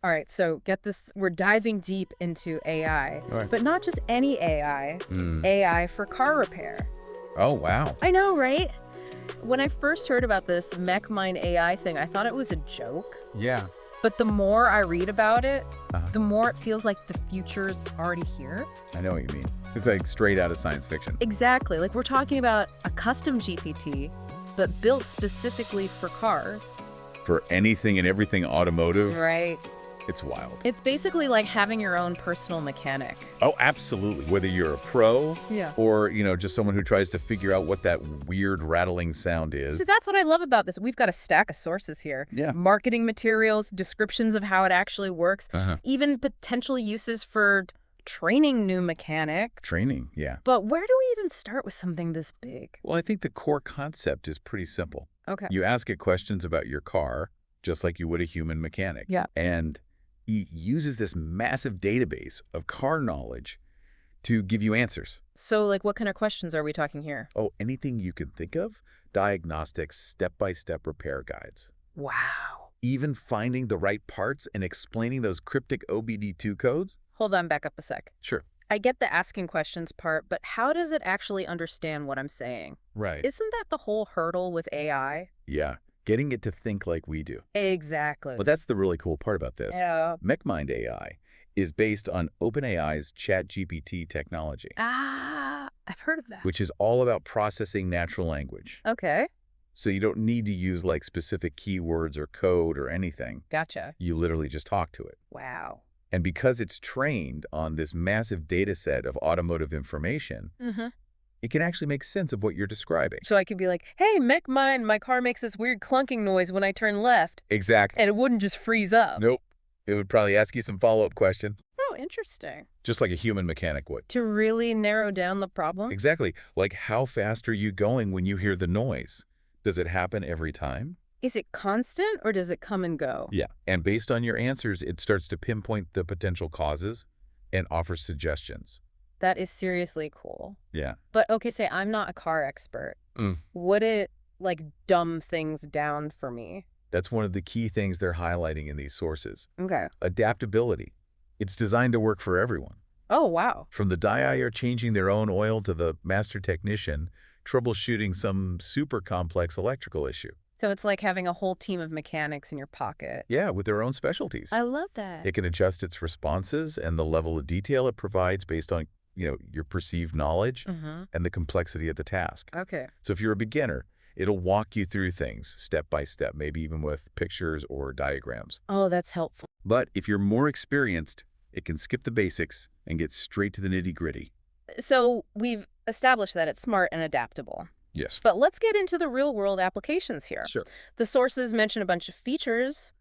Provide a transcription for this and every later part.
All right, so get this. We're diving deep into AI, All right. but not just any AI, AI for car repair. Oh, wow. I know, right? When I first heard about this MechMind AI thing, I thought it was a joke. Yeah. But the more I read about it, Uh-huh. the more it feels like the future's already here. I know what you mean. It's like straight out of science fiction. Exactly. Like we're talking about a custom GPT, but built specifically for cars. For anything and everything automotive, Right. it's wild. It's basically like having your own personal mechanic. Oh, absolutely. Whether you're a pro Yeah. or, just someone who tries to figure out what that weird rattling sound is. So that's what I love about this. We've got a stack of sources here. Yeah. Marketing materials, descriptions of how it actually works, Uh-huh. even potential uses for training new mechanic. Training, yeah. But where do we even start with something this big? Well, I think the core concept is pretty simple. Okay. You ask it questions about your car, just like you would a human mechanic. Yeah. And it uses this massive database of car knowledge to give you answers. So, like, what kind of questions are we talking here? Oh, anything you can think of? Diagnostics, step-by-step repair guides. Wow. Even finding the right parts and explaining those cryptic OBD2 codes? Hold on, back up a sec. Sure. I get the asking questions part, but how does it actually understand what I'm saying? Right. Isn't that the whole hurdle with AI? Yeah. Getting it to think like we do. Exactly. But that's the really cool part about this. Yeah. MechMind AI is based on OpenAI's ChatGPT technology, I've heard of that. which is all about processing natural language. Okay. So you don't need to use like specific keywords or code or anything. Gotcha. You literally just talk to it. Wow. And because it's trained on this massive data set of automotive information, it can actually make sense of what you're describing. So I could be like, hey, MechMind, my car makes this weird clunking noise when I turn left. Exactly. And it wouldn't just freeze up. Nope. It would probably ask you some follow-up questions, Oh, interesting. just like a human mechanic would. To really narrow down the problem? Exactly. Like, how fast are you going when you hear the noise? Does it happen every time? Is it constant or does it come and go? Yeah. And based on your answers, it starts to pinpoint the potential causes and offers suggestions. That is seriously cool. Yeah. But okay, say I'm not a car expert. Would it, like, dumb things down for me? That's one of the key things they're highlighting in these sources. Okay. Adaptability. It's designed to work for everyone. Oh, wow. From the DIYer changing their own oil to the master technician troubleshooting some super complex electrical issue. So it's like having a whole team of mechanics in your pocket. Yeah, with their own specialties. I love that. It can adjust its responses and the level of detail it provides based on, your perceived knowledge and the complexity of the task. Okay. So if you're a beginner, it'll walk you through things step by step, maybe even with pictures or diagrams. Oh, that's helpful. But if you're more experienced, it can skip the basics and get straight to the nitty-gritty. So we've established that it's smart and adaptable. Yes. But let's get into the real-world applications here. Sure. The sources mention a bunch of features.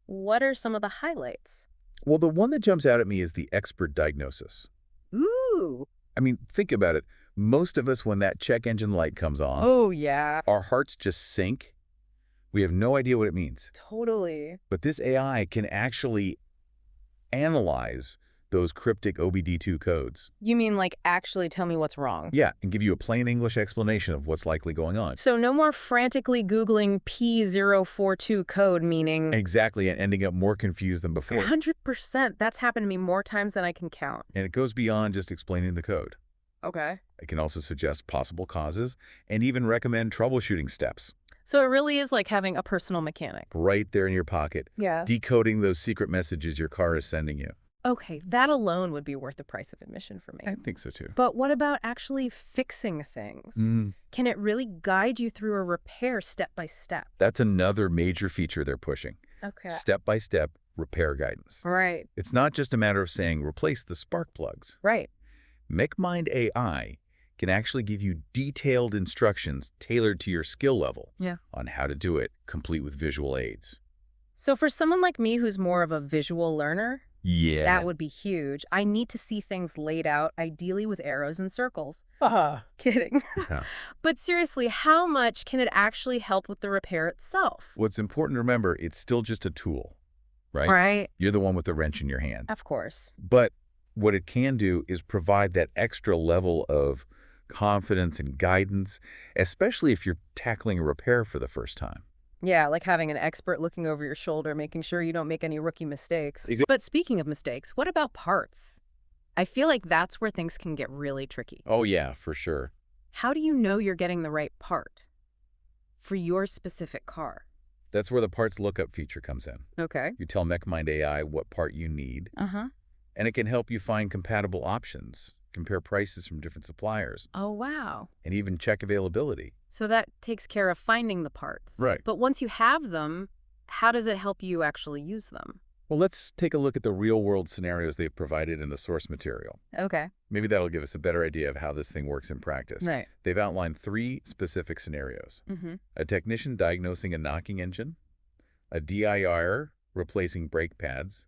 What are some of the highlights? Well, the one that jumps out at me is the expert diagnosis. Ooh. I mean, think about it. Most of us, when that check engine light comes on, Oh, yeah. our hearts just sink. We have no idea what it means. Totally. But this AI can actually analyze those cryptic OBD2 codes. You mean like actually tell me what's wrong? Yeah, and give you a plain English explanation of what's likely going on. So no more frantically Googling P042 code, meaning... Exactly, and ending up more confused than before. 100%. That's happened to me more times than I can count. And it goes beyond just explaining the code. Okay. It can also suggest possible causes and even recommend troubleshooting steps. So it really is like having a personal mechanic. Right there in your pocket, Yeah. decoding those secret messages your car is sending you. Okay, that alone would be worth the price of admission for me. I think so too. But what about actually fixing things? Can it really guide you through a repair step by step? That's another major feature they're pushing. Okay. Step-by-step repair guidance. Right. It's not just a matter of saying replace the spark plugs. Right. MechMind AI can actually give you detailed instructions tailored to your skill level on how to do it, complete with visual aids. So for someone like me who's more of a visual learner, Yeah. that would be huge. I need to see things laid out, ideally with arrows and circles. Kidding. Yeah. But seriously, how much can it actually help with the repair itself? What's important to remember, it's still just a tool, right? Right. You're the one with the wrench in your hand. Of course. But what it can do is provide that extra level of confidence and guidance, especially if you're tackling a repair for the first time. Yeah, like having an expert looking over your shoulder, making sure you don't make any rookie mistakes. But speaking of mistakes, what about parts? I feel like that's where things can get really tricky. Oh, yeah, for sure. How do you know you're getting the right part for your specific car? That's where the parts lookup feature comes in. Okay. You tell MechMind AI what part you need, and it can help you find compatible options, compare prices from different suppliers. Oh, wow. And even check availability. So that takes care of finding the parts. Right. But once you have them, how does it help you actually use them? Well, let's take a look at the real-world scenarios they've provided in the source material. Okay. Maybe that'll give us a better idea of how this thing works in practice. Right. They've outlined 3 specific scenarios. A technician diagnosing a knocking engine, a DIR replacing brake pads,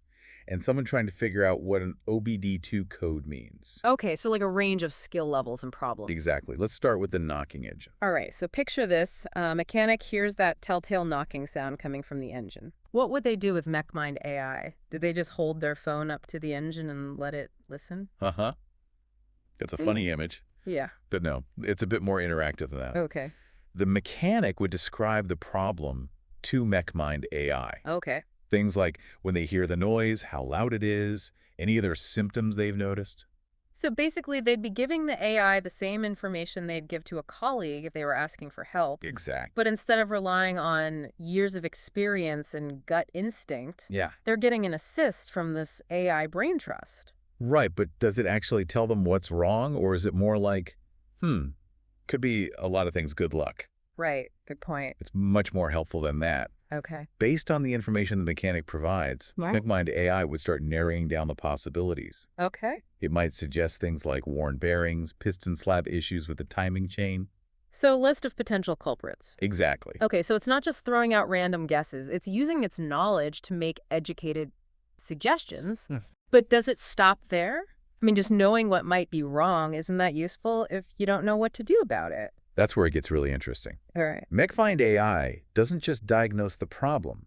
and someone trying to figure out what an OBD2 code means. Okay, so like a range of skill levels and problems. Exactly. Let's start with the knocking engine. All right, so picture this. A mechanic hears that telltale knocking sound coming from the engine. What would they do with MechMind AI? Do they just hold their phone up to the engine and let it listen? That's a funny image. Yeah. But no, it's a bit more interactive than that. Okay. The mechanic would describe the problem to MechMind AI. Okay. Things like when they hear the noise, how loud it is, any other symptoms they've noticed. So basically, they'd be giving the AI the same information they'd give to a colleague if they were asking for help. Exactly. But instead of relying on years of experience and gut instinct, Yeah. they're getting an assist from this AI brain trust. Right, but does it actually tell them what's wrong, or is it more like, could be a lot of things, good luck? Right. Good point. It's much more helpful than that. Okay. Based on the information the mechanic provides, MechMind AI would start narrowing down the possibilities. Okay. It might suggest things like worn bearings, piston slab issues with the timing chain. So list of potential culprits. Exactly. Okay, so it's not just throwing out random guesses. It's using its knowledge to make educated suggestions. But does it stop there? I mean, just knowing what might be wrong, isn't that useful if you don't know what to do about it? That's where it gets really interesting. All right. MechMind AI doesn't just diagnose the problem.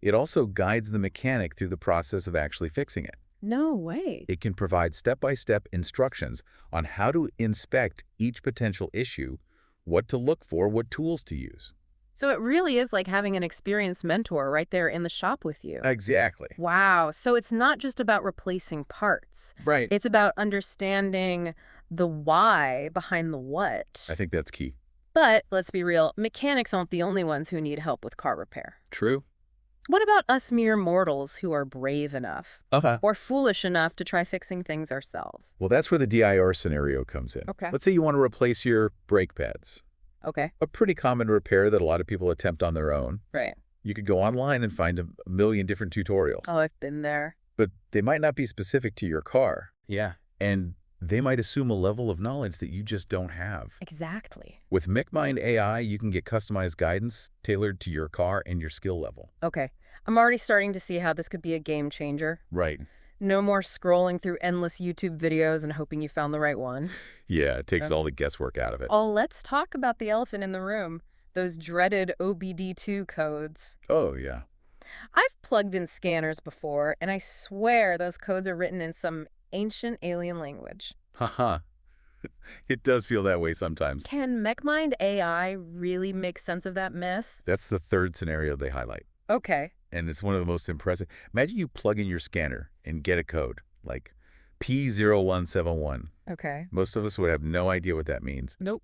It also guides the mechanic through the process of actually fixing it. No way. It can provide step-by-step instructions on how to inspect each potential issue, what to look for, what tools to use. So it really is like having an experienced mentor right there in the shop with you. Exactly. Wow. So it's not just about replacing parts. Right. It's about understanding the why behind the what. I think that's key. But let's be real, mechanics aren't the only ones who need help with car repair. True. What about us mere mortals who are brave enough or foolish enough to try fixing things ourselves? Well, that's where the DIR scenario comes in. Okay. Let's say you want to replace your brake pads. Okay. A pretty common repair that a lot of people attempt on their own. Right. You could go online and find a million different tutorials. Oh, I've been there. But they might not be specific to your car. Yeah. And they might assume a level of knowledge that you just don't have. Exactly. With MechMind AI, you can get customized guidance tailored to your car and your skill level. Okay. I'm already starting to see how this could be a game changer. Right. No more scrolling through endless YouTube videos and hoping you found the right one. Yeah, it takes all the guesswork out of it. Oh, let's talk about the elephant in the room. Those dreaded OBD2 codes. Oh, yeah. I've plugged in scanners before, and I swear those codes are written in some ancient alien language. Haha. It does feel that way sometimes. Can MechMind AI really make sense of that mess? That's the third scenario they highlight. Okay. And it's one of the most impressive. Imagine you plug in your scanner and get a code, like P0171. Okay. Most of us would have no idea what that means. Nope.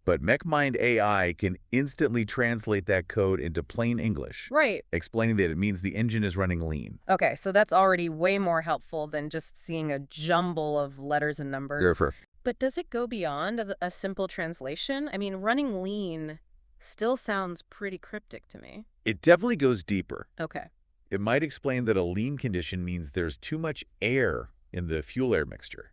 But MechMind AI can instantly translate that code into plain English. Right. Explaining that it means the engine is running lean. Okay, so that's already way more helpful than just seeing a jumble of letters and numbers. But does it go beyond a simple translation? I mean, running lean still sounds pretty cryptic to me. It definitely goes deeper. Okay. It might explain that a lean condition means there's too much air in the fuel-air mixture,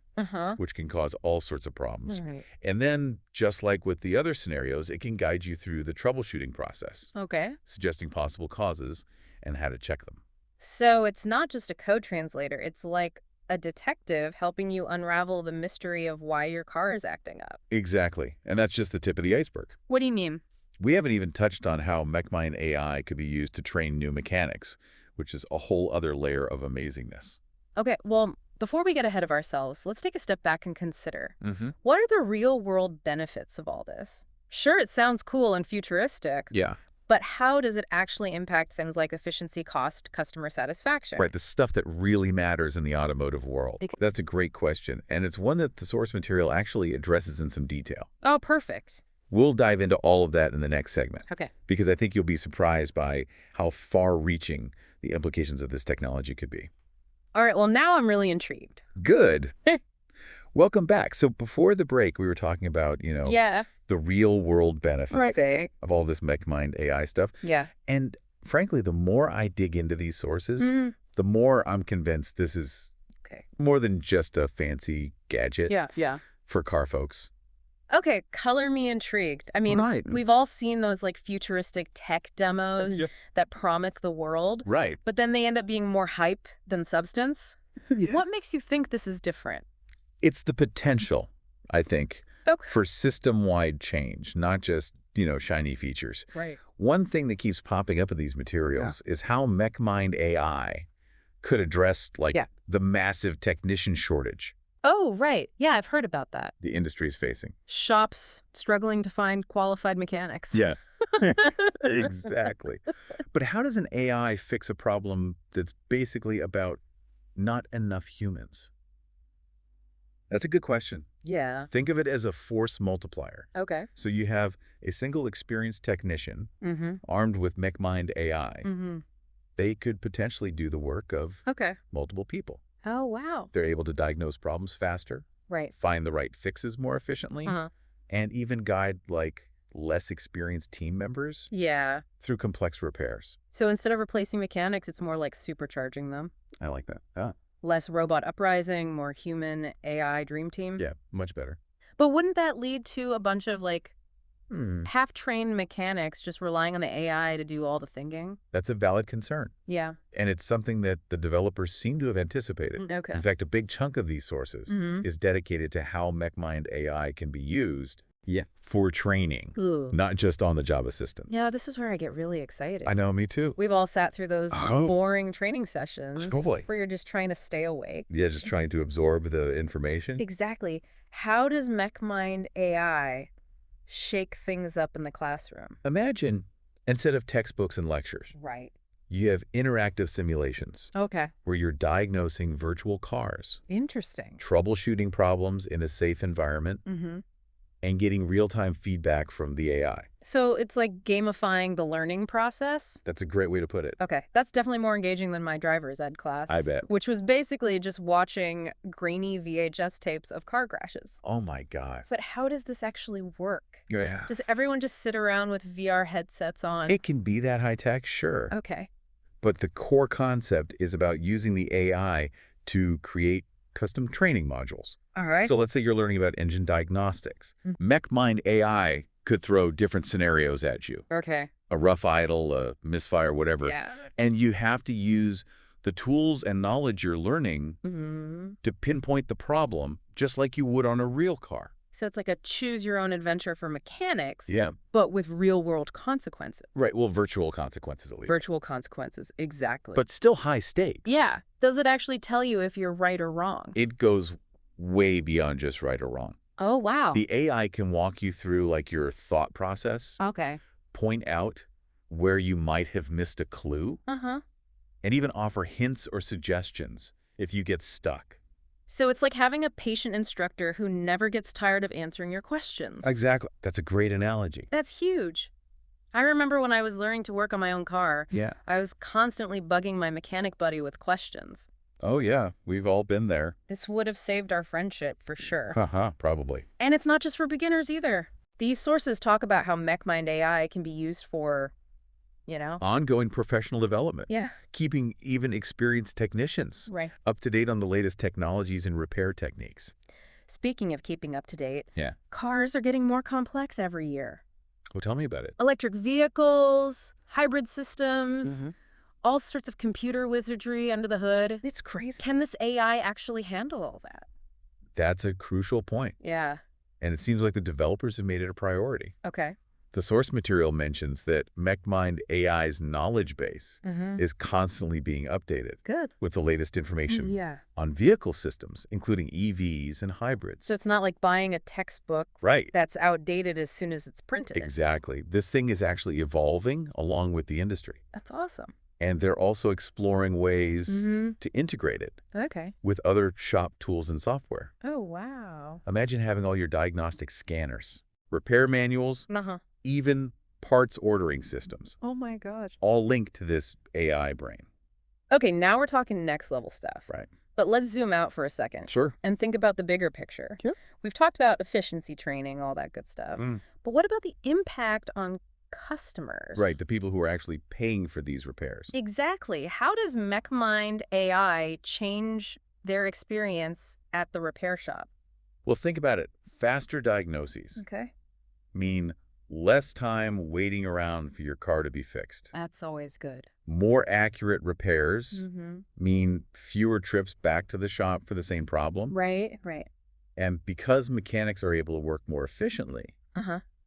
which can cause all sorts of problems. Right. And then, just like with the other scenarios, it can guide you through the troubleshooting process, Okay. suggesting possible causes and how to check them. So it's not just a code translator. It's like a detective helping you unravel the mystery of why your car is acting up. Exactly. And that's just the tip of the iceberg. What do you mean? We haven't even touched on how MechMind AI could be used to train new mechanics, which is a whole other layer of amazingness. Okay, well, before we get ahead of ourselves, let's take a step back and consider. What are the real-world benefits of all this? Sure, it sounds cool and futuristic. Yeah. But how does it actually impact things like efficiency, cost, customer satisfaction? Right, the stuff that really matters in the automotive world. That's a great question, and it's one that the source material actually addresses in some detail. Oh, perfect. We'll dive into all of that in the next segment. Okay. Because I think you'll be surprised by how far-reaching the implications of this technology could be. All right, well, now I'm really intrigued. Good. Welcome back. So before the break, we were talking about, Yeah. the real-world benefits Right. of all this MechMind AI stuff. Yeah. And frankly, the more I dig into these sources, the more I'm convinced this is more than just a fancy gadget for car folks. Okay, color me intrigued. I mean, we've all seen those like futuristic tech demos that promise the world. Right. But then they end up being more hype than substance. What makes you think this is different? It's the potential, I think, for system-wide change, not just, shiny features. Right. One thing that keeps popping up in these materials is how MechMind AI could address, the massive technician shortage Oh, right. Yeah, I've heard about that. the industry is facing. Shops struggling to find qualified mechanics. Yeah, exactly. But how does an AI fix a problem that's basically about not enough humans? That's a good question. Yeah. Think of it as a force multiplier. Okay. So you have a single experienced technician armed with MechMind AI. They could potentially do the work of multiple people. Oh, wow. They're able to diagnose problems faster, Right. find the right fixes more efficiently, and even guide less experienced team members Yeah. through complex repairs. So instead of replacing mechanics, it's more like supercharging them. I like that. Yeah. Less robot uprising, more human AI dream team. Yeah, much better. But wouldn't that lead to a bunch of half-trained mechanics just relying on the AI to do all the thinking? That's a valid concern. Yeah. And it's something that the developers seem to have anticipated. Okay. In fact, a big chunk of these sources is dedicated to how MechMind AI can be used for training, not just on-the-job assistance. Yeah, this is where I get really excited. I know, me too. We've all sat through those boring training sessions Totally. where you're just trying to stay awake. Yeah, just trying to absorb the information. Exactly. How does MechMind AI shake things up in the classroom? Imagine, instead of textbooks and lectures, Right. you have interactive simulations Okay. where you're diagnosing virtual cars, Interesting. troubleshooting problems in a safe environment, and getting real-time feedback from the AI. So it's like gamifying the learning process? That's a great way to put it. Okay. That's definitely more engaging than my driver's ed class. I bet. Which was basically just watching grainy VHS tapes of car crashes. Oh my gosh. But how does this actually work? Yeah. Does everyone just sit around with VR headsets on? It can be that high-tech, sure. Okay. But the core concept is about using the AI to create custom training modules. All right. So let's say you're learning about engine diagnostics. MechMind AI could throw different scenarios at you. Okay. A rough idle, a misfire, whatever. Yeah. And you have to use the tools and knowledge you're learning to pinpoint the problem, just like you would on a real car. So it's like a choose-your-own-adventure for mechanics, Yeah. but with real-world consequences. Right. Well, virtual consequences at least. Virtual consequences, exactly. But still high stakes. yeah. Does it actually tell you if you're right or wrong? It goes way beyond just right or wrong. Oh, wow. The AI can walk you through your thought process, Okay. point out where you might have missed a clue, Uh-huh. and even offer hints or suggestions if you get stuck. So it's like having a patient instructor who never gets tired of answering your questions. Exactly. That's a great analogy. That's huge. I remember when I was learning to work on my own car, Yeah. I was constantly bugging my mechanic buddy with questions. Oh, yeah. We've all been there. This would have saved our friendship for sure. Probably. And it's not just for beginners either. These sources talk about how MechMind AI can be used for, Ongoing professional development. Yeah. Keeping even experienced technicians Right. up to date on the latest technologies and repair techniques. Speaking of keeping up to date, Yeah. cars are getting more complex every year. Well, tell me about it. Electric vehicles, hybrid systems, all sorts of computer wizardry under the hood. It's crazy. Can this AI actually handle all that? That's a crucial point. Yeah. And it seems like the developers have made it a priority. Okay. The source material mentions that MechMind AI's knowledge base is constantly being updated. Good. With the latest information Yeah. on vehicle systems, including EVs and hybrids. So it's not like buying a textbook Right. that's outdated as soon as it's printed. Exactly. This thing is actually evolving along with the industry. That's awesome. And they're also exploring ways to integrate it with other shop tools and software. Oh, wow. Imagine having all your diagnostic scanners, repair manuals, even parts ordering systems. Oh, my gosh. All linked to this AI brain. Okay, now we're talking next level stuff. Right. But let's zoom out for a second. Sure. And think about the bigger picture. Yep. We've talked about efficiency training, all that good stuff. But what about the impact on customers? Right, the people who are actually paying for these repairs. Exactly. How does MechMind AI change their experience at the repair shop? Well, think about it. Faster diagnoses mean less time waiting around for your car to be fixed. That's always good. More accurate repairs mean fewer trips back to the shop for the same problem. Right, right. And because mechanics are able to work more efficiently,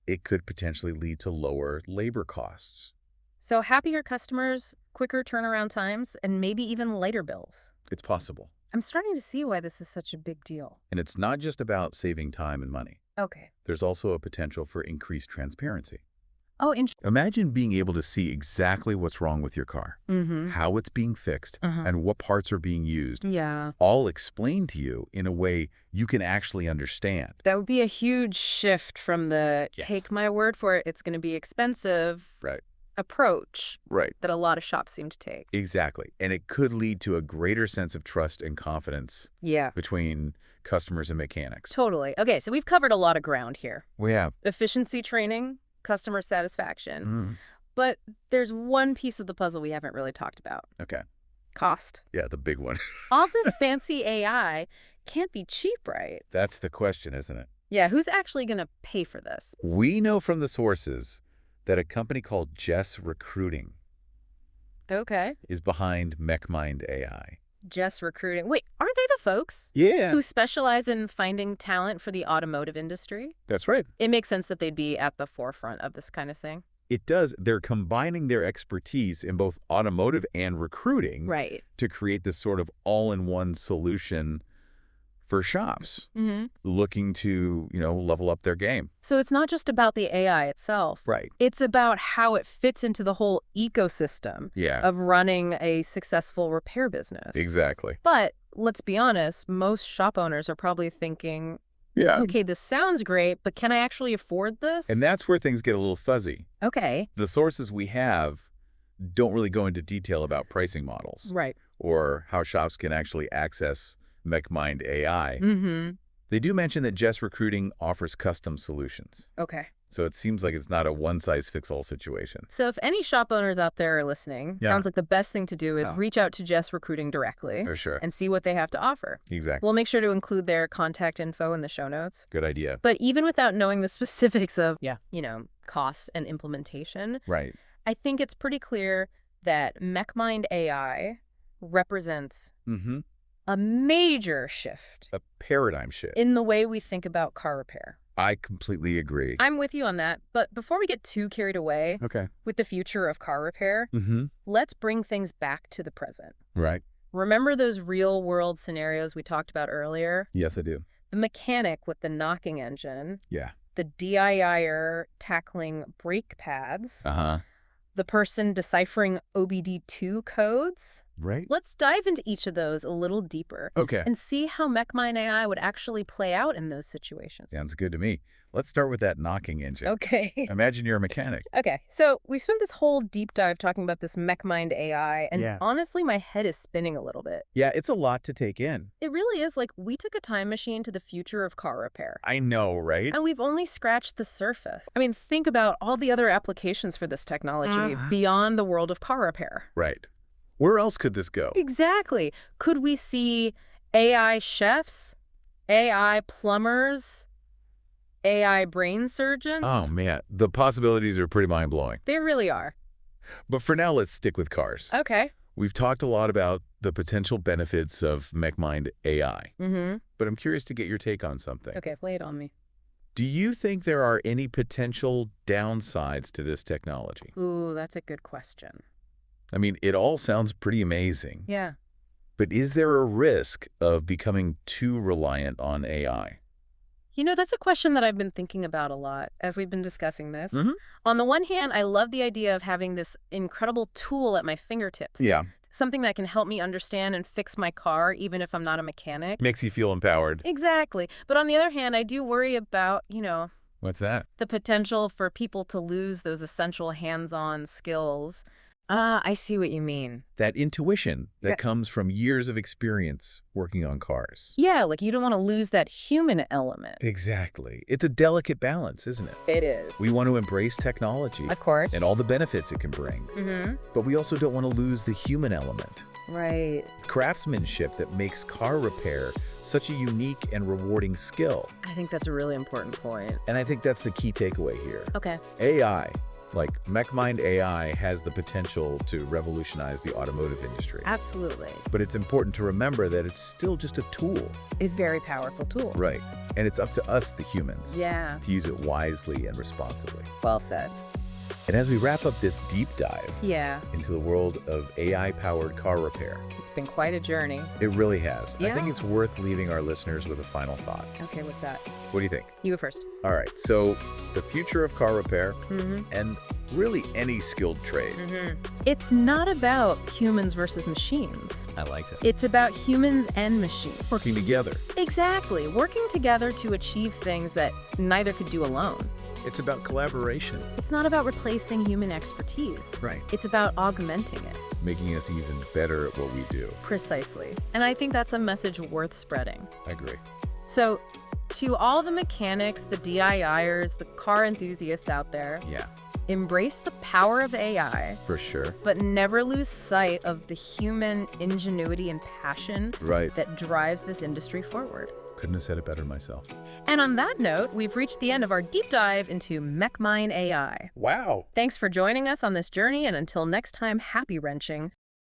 it could potentially lead to lower labor costs. So happier customers, quicker turnaround times, and maybe even lighter bills. It's possible. I'm starting to see why this is such a big deal. And it's not just about saving time and money. Okay. There's also a potential for increased transparency. Oh, interesting. Imagine being able to see exactly what's wrong with your car, how it's being fixed, and what parts are being used. Yeah. All explained to you in a way you can actually understand. That would be a huge shift from the take my word for it, it's going to be expensive approach that a lot of shops seem to take. Exactly. And it could lead to a greater sense of trust and confidence between customers and mechanics. Totally. Okay, so we've covered a lot of ground here. We have. Efficiency training, customer satisfaction. But there's one piece of the puzzle we haven't really talked about. Okay. Cost. Yeah, the big one. All this fancy AI can't be cheap, right? That's the question, isn't it? Yeah, who's actually going to pay for this? We know from the sources that a company called Jess Recruiting is behind MechMind AI. Jess Recruiting. Wait, aren't they the folks who specialize in finding talent for the automotive industry? That's right. It makes sense that they'd be at the forefront of this kind of thing. It does. They're combining their expertise in both automotive and recruiting to create this sort of all-in-one solution for shops looking to, level up their game. So it's not just about the AI itself. Right. It's about how it fits into the whole ecosystem of running a successful repair business. Exactly. But let's be honest, most shop owners are probably thinking, okay, this sounds great, but can I actually afford this? And that's where things get a little fuzzy. Okay. The sources we have don't really go into detail about pricing models. Right. Or how shops can actually access MechMind AI. They do mention that Jess Recruiting offers custom solutions. Okay. So it seems like it's not a one-size-fits-all situation. So if any shop owners out there are listening, sounds like the best thing to do is reach out to Jess Recruiting directly and see what they have to offer. Exactly. We'll make sure to include their contact info in the show notes. Good idea. But even without knowing the specifics of, costs and implementation, I think it's pretty clear that MechMind AI represents a major shift. A paradigm shift. In the way we think about car repair. I completely agree. I'm with you on that. But before we get too carried away with the future of car repair, let's bring things back to the present. Right. Remember those real-world scenarios we talked about earlier? Yes, I do. The mechanic with the knocking engine. Yeah. The DIYer tackling brake pads. The person deciphering OBD2 codes. Right. Let's dive into each of those a little deeper. Okay. And see how MechMind AI would actually play out in those situations. Sounds good to me. Let's start with that knocking engine. Okay. Imagine you're a mechanic. Okay. So we spent this whole deep dive talking about this MechMind AI, and honestly, my head is spinning a little bit. Yeah, it's a lot to take in. It really is like we took a time machine to the future of car repair. I know, right? And we've only scratched the surface. I mean, think about all the other applications for this technology beyond the world of car repair. Right. Where else could this go? Exactly. Could we see AI chefs, AI plumbers, AI brain surgeons? Oh, man. The possibilities are pretty mind-blowing. They really are. But for now, let's stick with cars. Okay. We've talked a lot about the potential benefits of MechMind AI. But I'm curious to get your take on something. Okay, lay it on me. Do you think there are any potential downsides to this technology? Ooh, that's a good question. I mean, it all sounds pretty amazing. Yeah. But is there a risk of becoming too reliant on AI? You know, that's a question that I've been thinking about a lot as we've been discussing this. Mm-hmm. On the one hand, I love the idea of having this incredible tool at my fingertips. Yeah. Something that can help me understand and fix my car, even if I'm not a mechanic. Makes you feel empowered. Exactly. But on the other hand, I do worry about, What's that? the potential for people to lose those essential hands-on skills. I see what you mean. That intuition that Yeah. comes from years of experience working on cars. Yeah, like you don't want to lose that human element. Exactly. It's a delicate balance, isn't it? It is. We want to embrace technology Of course. and all the benefits it can bring. Mm-hmm. But we also don't want to lose the human element. Right. Craftsmanship that makes car repair such a unique and rewarding skill. I think that's a really important point. And I think that's the key takeaway here. Okay. AI, like MechMind AI, has the potential to revolutionize the automotive industry. Absolutely. But it's important to remember that it's still just a tool. A very powerful tool. Right. And it's up to us, the humans, Yeah. to use it wisely and responsibly. Well said. And as we wrap up this deep dive Yeah. into the world of AI-powered car repair, It's been quite a journey. it really has. I Yeah. think it's worth leaving our listeners with a final thought. Okay, what's that? What do you think? You go first. All right, so the future of car repair Mm-hmm. and really any skilled trade. It's not about humans versus machines. I like that. It's about humans and machines. Working together. Exactly. Working together to achieve things that neither could do alone. It's about collaboration. It's not about replacing human expertise. Right. It's about augmenting it. Making us even better at what we do. Precisely. And I think that's a message worth spreading. I agree. So, to all the mechanics, the DIYers, the car enthusiasts out there, Yeah, embrace the power of AI, for sure. but never lose sight of the human ingenuity and passion Right. that drives this industry forward. Couldn't have said it better myself. And on that note, we've reached the end of our deep dive into MechMind AI. Wow. Thanks for joining us on this journey, and until next time, happy wrenching.